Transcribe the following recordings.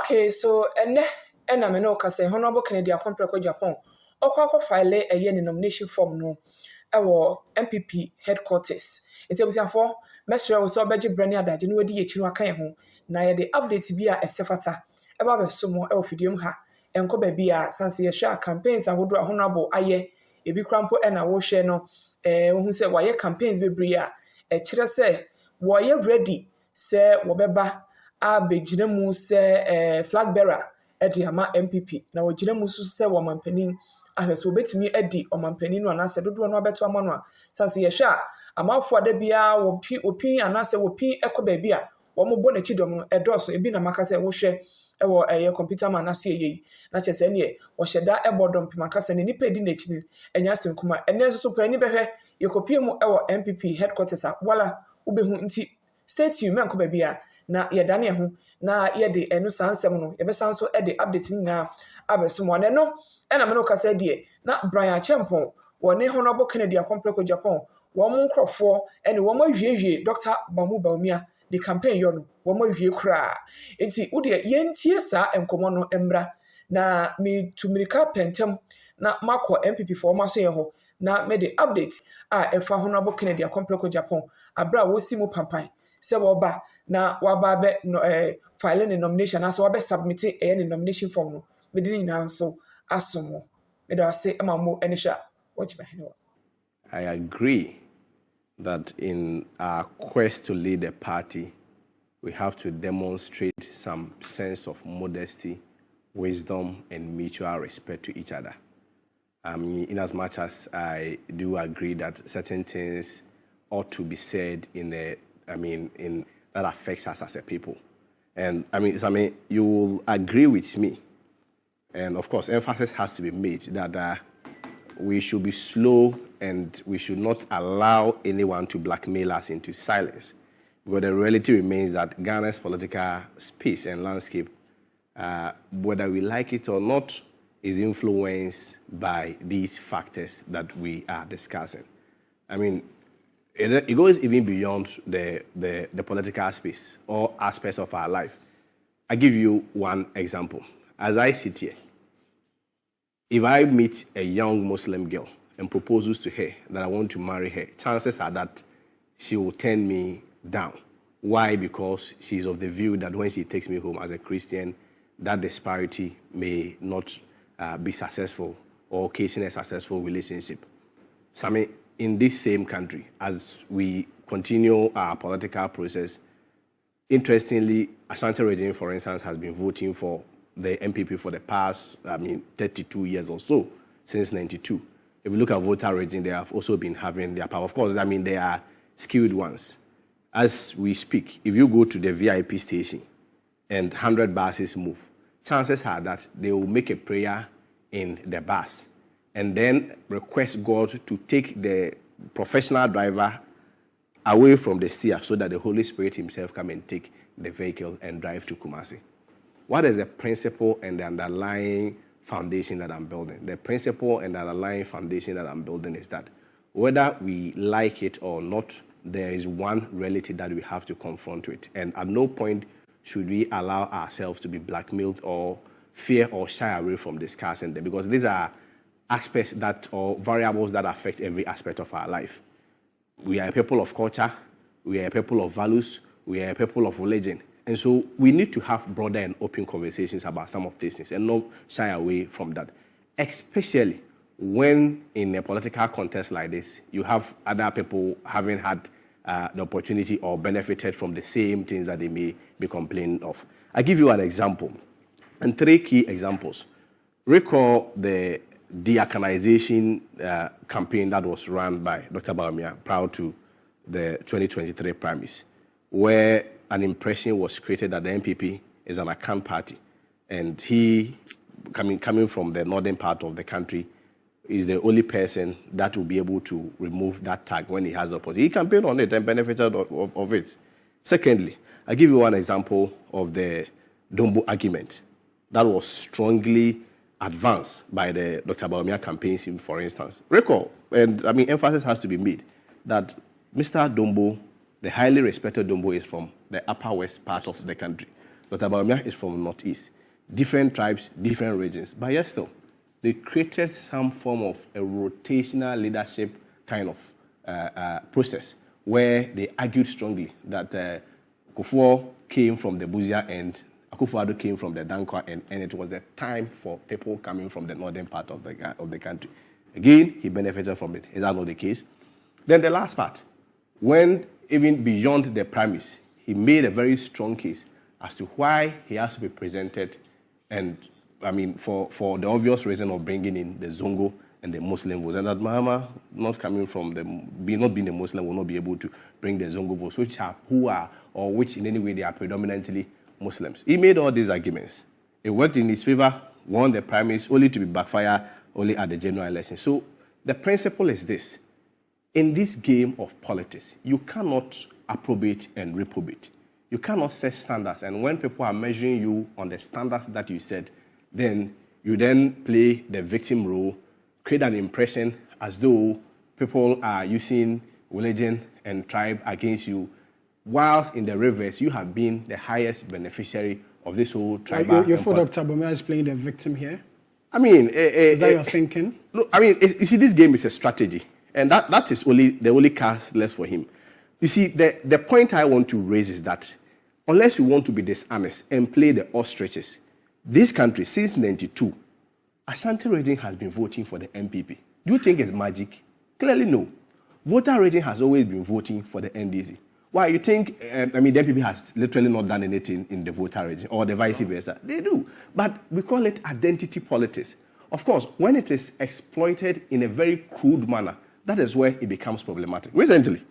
Okay, so and I know say Honorable Kennedy Acheampong Agyapong. Okwa file a nomination form no. MPP headquarters. It's a for Mesra was so beji Bryan adage no di echi no aka ho. Na ye the update bi a esefata. Eba be so mo e ofidiem ha. Enko ba bi a sanse ye hwa campaigns ahodo Honorable aye. Ebi krampo e na wo hwe no wo hu se waye campaigns bebre a e kire se wo ye ready se wo beba abegyina mu se flag bearer e di ama MPP. Na wo gyina mu so se wo mampanin ahweso betimi adi omampanin no anase dodo no abeto ama no a sanse ye hwa amafo ada bia opi anase opi ekoba bia wo mo bo na chidom no edoso ebi na maka se wo hwe ewo computer man aso ye na chese ne wo hyeda ebodom pimaka se ne nipa di na chini enya asenkuma ene so pani behwe ye kopie mu ewo MPP headquarters a wala ubehu nti state you men koba bia na ye dane ho na ye de enu sansem no ye besan so e de update ni na abesomo ne no ena me no kasa die na Bryan Acheampong woni Honorable Kennedy Acheampong Agyapong wo mo nkrofo ene wo mo hwiehwie Dr. Bawumia the campaign yo no wo mo hwie kra enti wo de yentie sa enkomo no emra na me tumirika pentem na makọ MPP for ma so ye ho na me the updates a efa Honorable Kennedy Acheampong Agyapong abra wo si mu pampan se wo ba na wa ba be no file the nomination as wo be submit the nomination form no me di nyina so asomo me da say amamo enisha watch my hand. I agree that in our quest to lead a party, we have to demonstrate some sense of modesty, wisdom, and mutual respect to each other. In as much as I do agree that certain things ought to be said in that affects us as a people. And you will agree with me. And of course, emphasis has to be made that we should be slow and we should not allow anyone to blackmail us into silence. But the reality remains that Ghana's political space and landscape, whether we like it or not, is influenced by these factors that we are discussing. It goes even beyond the political space or aspects of our life. I give you one example. As I sit here, if I meet a young Muslim girl and proposes to her that I want to marry her, chances are that she will turn me down. Why? Because she's of the view that when she takes me home as a Christian, that disparity may not be successful or occasion a successful relationship. So in this same country, as we continue our political process, interestingly, Ashanti region, for instance, has been voting for the MPP for the past, 32 years or so, since 92. If you look at voter region, they have also been having their power. Of course, they are skilled ones. As we speak, if you go to the VIP station and 100 buses move, chances are that they will make a prayer in the bus and then request God to take the professional driver away from the steer so that the Holy Spirit himself come and take the vehicle and drive to Kumasi. What is the principle and the underlying foundation that I'm building? The principle and the underlying foundation that I'm building is that whether we like it or not, there is one reality that we have to confront with. And at no point should we allow ourselves to be blackmailed or fear or shy away from discussing them, because these are aspects that or variables that affect every aspect of our life. We are a people of culture, we are a people of values, we are a people of religion. And so we need to have broader and open conversations about some of these things and not shy away from that, especially when in a political context like this, you have other people having had the opportunity or benefited from the same things that they may be complaining of. I give you an example, and three key examples. Recall the deaconization campaign that was run by Dr. Bawumia prior to the 2023 primaries, where an impression was created that the MPP is an Akan party, and he, coming from the northern part of the country, is the only person that will be able to remove that tag when he has the opportunity. He campaigned on it and benefited of it. Secondly, I give you one example of the Dombo argument that was strongly advanced by the Dr. Bawumia campaign team, for instance. Recall, and emphasis has to be made that Mr. Dombo, the highly respected Dombo, is from the upper west part of the country. Dr. Bawumia is from Northeast. Different tribes, different regions. But yes, still, they created some form of a rotational leadership kind of process where they argued strongly that Kufuor came from the Buzia end, Akufo-Addo came from the Dankwa end, and it was the time for people coming from the northern part of the country. Again, he benefited from it. Is that not the case? Then the last part, when even beyond the premise, he made a very strong case as to why he has to be presented, and I mean, for the obvious reason of bringing in the Zongo and the Muslim votes, and that Mahama, not coming from not being a Muslim, will not be able to bring the Zongo votes, which in any way they are predominantly Muslims. He made all these arguments. It worked in his favor, won the primaries, only to be backfire only at the general election. So the principle is this. In this game of politics, you cannot approbate and reprobate. You cannot set standards. And when people are measuring you on the standards that you set, then you then play the victim role, create an impression as though people are using religion and tribe against you, whilst in the reverse, you have been the highest beneficiary of this whole tribal. You thought Dr. Bawumia is playing the victim here? I mean... is that your thinking? Look, I mean, you see, this game is a strategy. And that is the only cast left for him. You see, the point I want to raise is that unless you want to be dishonest and play the ostriches, this country, since 1992, Ashanti region has been voting for the MPP. Do you think it's magic? Clearly no. Voter region has always been voting for the NDC. Why? You think, the MPP has literally not done anything in the voter region, or the vice versa? They do. But we call it identity politics. Of course, when it is exploited in a very crude manner, that is where it becomes problematic. Recently,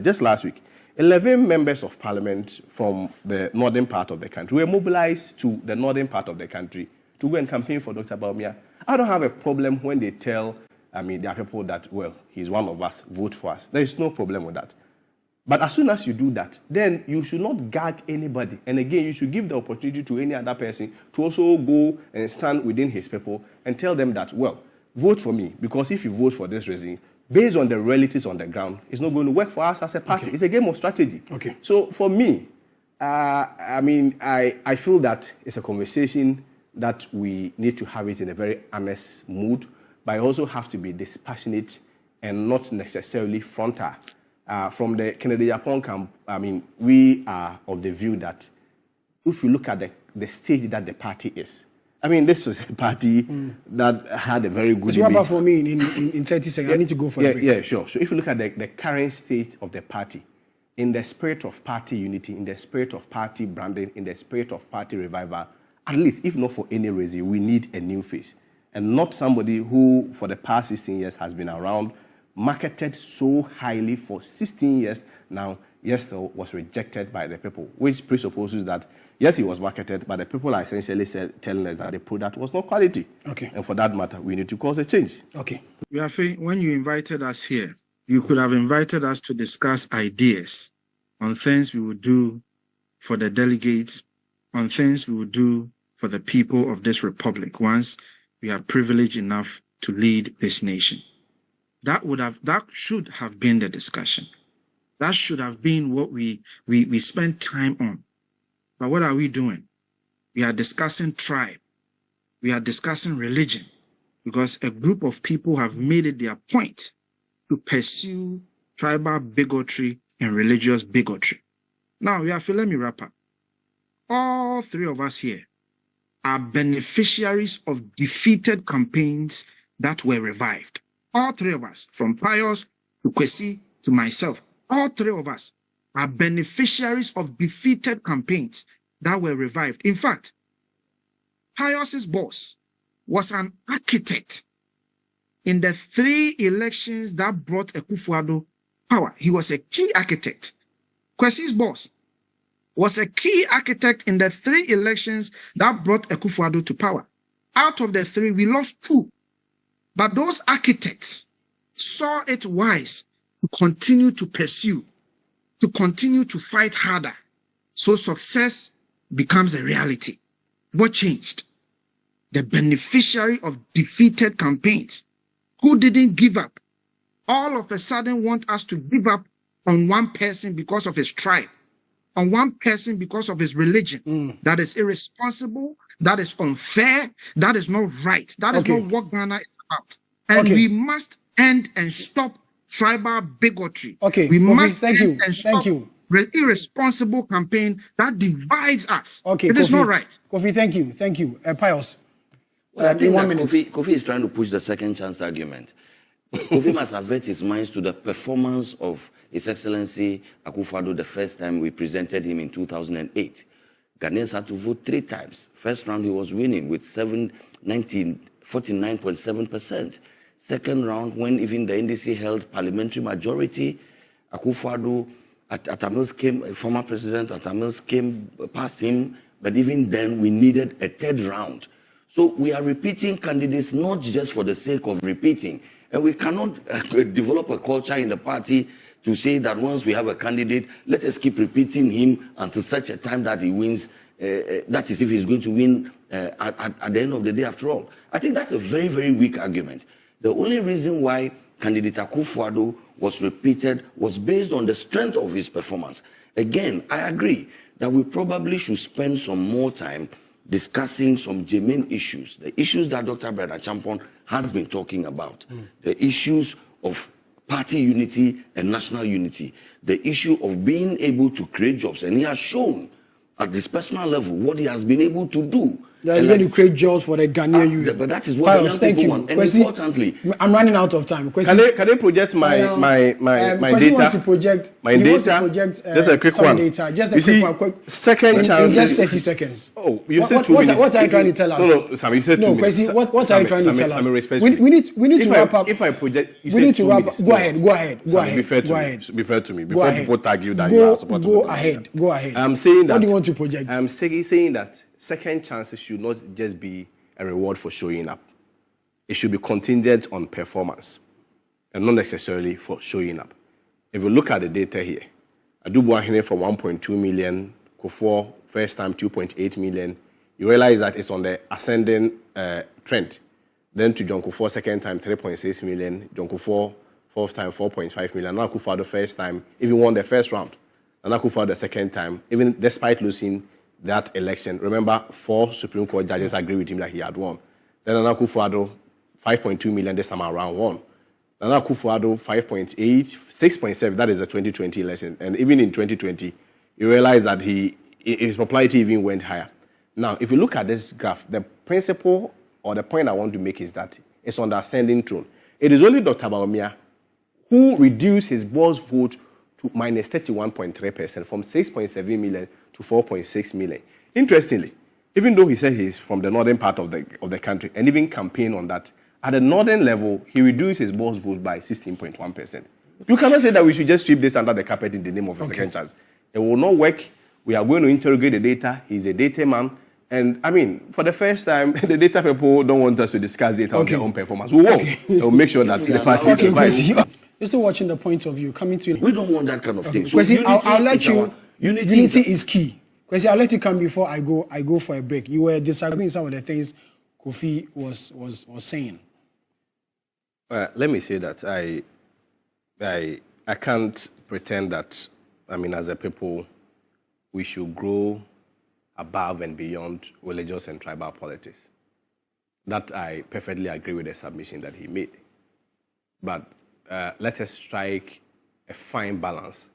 just last week, 11 members of parliament from the northern part of the country were mobilized to the northern part of the country to go and campaign for Dr. Bawumia. I don't have a problem when they tell, there are people that, well, he's one of us, vote for us. There is no problem with that. But as soon as you do that, then you should not gag anybody. And again, you should give the opportunity to any other person to also go and stand within his people and tell them that, well, vote for me, because if you vote for this reason, based on the realities on the ground, it's not going to work for us as a party. Okay. It's a game of strategy. Okay. So for me, I feel that it's a conversation that we need to have it in a very honest mood, but I also have to be dispassionate and not necessarily frontal. From the Agyapong camp, we are of the view that if you look at the stage that the party is, this was a party that had a very good image. What about for me in 30 seconds? I need to go for a break. Yeah, sure. So if you look at the current state of the party, in the spirit of party unity, in the spirit of party branding, in the spirit of party revival, at least, if not for any reason, we need a new face. And not somebody who, for the past 16 years, has been around, marketed so highly for 16 years now, yes, still was rejected by the people, which presupposes that, yes, he was marketed, but the people are essentially telling us that the product was not quality. Okay. And for that matter, we need to cause a change. Okay. Yafe, when you invited us here, you could have invited us to discuss ideas on things we would do for the delegates, on things we would do for the people of this republic once we are privileged enough to lead this nation. That should have been the discussion. That should have been what we spent time on. But what are we doing? We are discussing tribe. We are discussing religion, because a group of people have made it their point to pursue tribal bigotry and religious bigotry. Now, let me wrap up. All three of us here are beneficiaries of defeated campaigns that were revived. All three of us, from Pius to Kwesi to myself, all three of us are beneficiaries of defeated campaigns that were revived. In fact, Pius's boss was an architect in the 3 elections that brought Akufo-Addo power. He was a key architect. Kwesi's boss was a key architect in the 3 elections that brought Akufo-Addo to power. Out of the 3, we lost 2. But those architects saw it wise to continue to pursue, to continue to fight harder, so success becomes a reality. What changed? The beneficiary of defeated campaigns who didn't give up, all of a sudden want us to give up on one person because of his tribe. on one person because of his religion. That is irresponsible. That is unfair. That is not right. That is not what Ghana is about. And we must end and stop tribal bigotry. We must thank you. Stop irresponsible campaign that divides us. It is not right. Kofi, thank you. Pius. Well, I think that Kofi is trying to push the second chance argument. Kofi must avert his minds to the performance of His Excellency Akufo-Addo the first time we presented him in 2008. Ghanaians had to vote 3 times. First round, he was winning with 49.7%. Second round, when even the NDC held parliamentary majority, Akufo-Addo, Atamils came, former president Atamils came past him, but even then we needed a 3rd round. So we are repeating candidates not just for the sake of repeating. And we cannot develop a culture in the party to say that once we have a candidate, let us keep repeating him until such a time that he wins. That is if he's going to win at the end of the day after all. I think that's a very, very weak argument. The only reason why candidate Akufo-Addo was repeated was based on the strength of his performance. Again, I agree that we probably should spend some more time discussing some germane issues, the issues that Dr. Bryan Acheampong has been talking about, the issues of party unity and national unity, the issue of being able to create jobs. And he has shown at this personal level what he has been able to do. That he's going to create jobs for the Ghanaian youth. But that is what the young people want. And importantly, I'm running out of time. Can they project my data? Wants to project, my data. Just a quick one. Data. Just a quick second chance. Just 30 seconds. Oh, you said 2 minutes. What are you trying to tell us? No, Sam, you said 2 minutes. What are you trying to tell us? We need to wrap up. If I project, you we need to wrap up. Go ahead. Be fair to me. Before people tag you that you are supporting. Go ahead. I'm saying that. What do you want to project? I'm saying that second chances should not just be a reward for showing up. It should be contingent on performance and not necessarily for showing up. If you look at the data here, Adubuahene from 1.2 million, Kufuor first time 2.8 million, you realize that it's on the ascending trend. Then to John Kufuor second time 3.6 million, John Kufuor fourth time 4.5 million, now Kufuor the first time, even won the first round. And Akufo the second time, even despite losing that election. Remember, 4 Supreme Court judges agreed with him that he had won. Then Nana Akufo-Addo, 5.2 million this time around won. Nana Akufo-Addo, 5.8, 6.7, that is the 2020 election. And even in 2020, you realize that his popularity even went higher. Now, if you look at this graph, the principle or the point I want to make is that it's on the ascending throne. It is only Dr. Bawumia who reduced his boss vote to minus 31.3% from 6.7 million to 4.6 million. Interestingly, even though he said he's from the northern part of the country and even campaigned on that, at the northern level, he reduced his boss vote by 16.1%. You cannot say that we should just sweep this under the carpet in the name of a second chance. It will not work. We are going to interrogate the data. He's a data man. And I mean, for the first time, the data people don't want us to discuss data on their own performance. We won't. We'll make sure that the party is right. You're still watching the point of view coming to you. We don't want that kind of thing. So I'll let you. Unity is key. Kwesi, I'll let you come before I go for a break. You were disagreeing some of the things Kofi was saying. Let me say that I can't pretend that, I mean, as a people, we should grow above and beyond religious and tribal politics. That I perfectly agree with the submission that he made. But let us strike a fine balance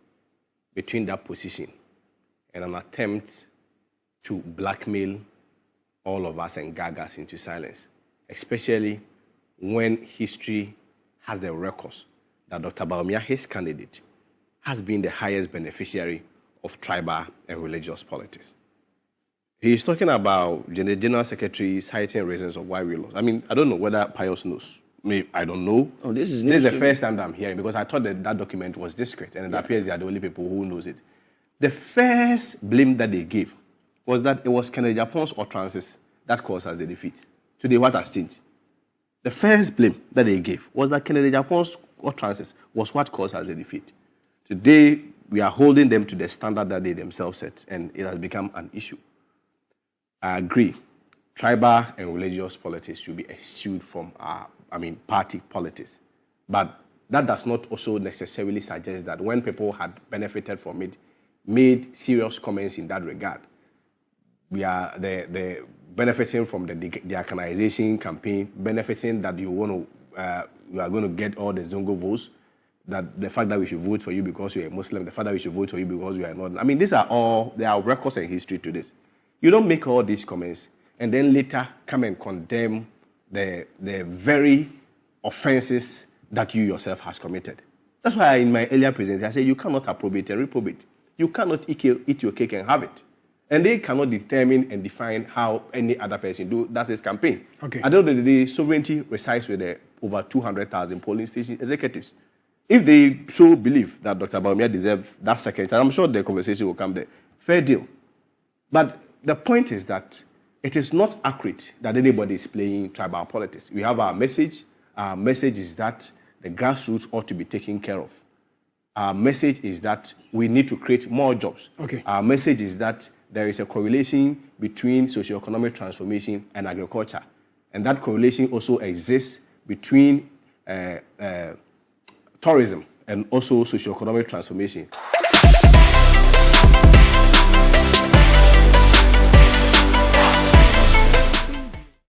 between that position and an attempt to blackmail all of us and gag us into silence, especially when history has the records that Dr. Bawumia, his candidate, has been the highest beneficiary of tribal and religious politics. He's talking about the General Secretary citing reasons of why we lost. I mean, I don't know whether Pius knows. I don't know. Oh, this is the first time that I'm hearing, because I thought that document was discreet, and it appears they are the only people who knows it. The first blame that they gave was that it was Agyapong's utterances that caused us the defeat. Today, what has changed? The first blame that they gave was that Agyapong's utterances was what caused us the defeat. Today, we are holding them to the standard that they themselves set, and it has become an issue. I agree. Tribal and religious politics should be eschewed from party politics. But that does not also necessarily suggest that when people had benefited from it, made serious comments in that regard. We are the benefiting from the decolonization campaign, benefiting that you are going to get all the Zongo votes, that the fact that we should vote for you because you're a Muslim, the fact that we should vote for you because you are not. I mean, there are records and history to this. You don't make all these comments and then later come and condemn the very offenses that you yourself has committed. That's why in my earlier presentation, I said you cannot approbate and reprobate. You cannot eat your cake and have it. And they cannot determine and define how any other person do. That's his campaign. Okay. At the end of the day, sovereignty resides with the over 200,000 polling station executives. If they so believe that Dr. Bawumia deserves that second chance, I'm sure the conversation will come there. Fair deal. But the point is that it is not accurate that anybody is playing tribal politics. We have our message. Our message is that the grassroots ought to be taken care of. Our message is that we need to create more jobs. Okay. Our message is that there is a correlation between socioeconomic transformation and agriculture. And that correlation also exists between tourism and also socioeconomic transformation.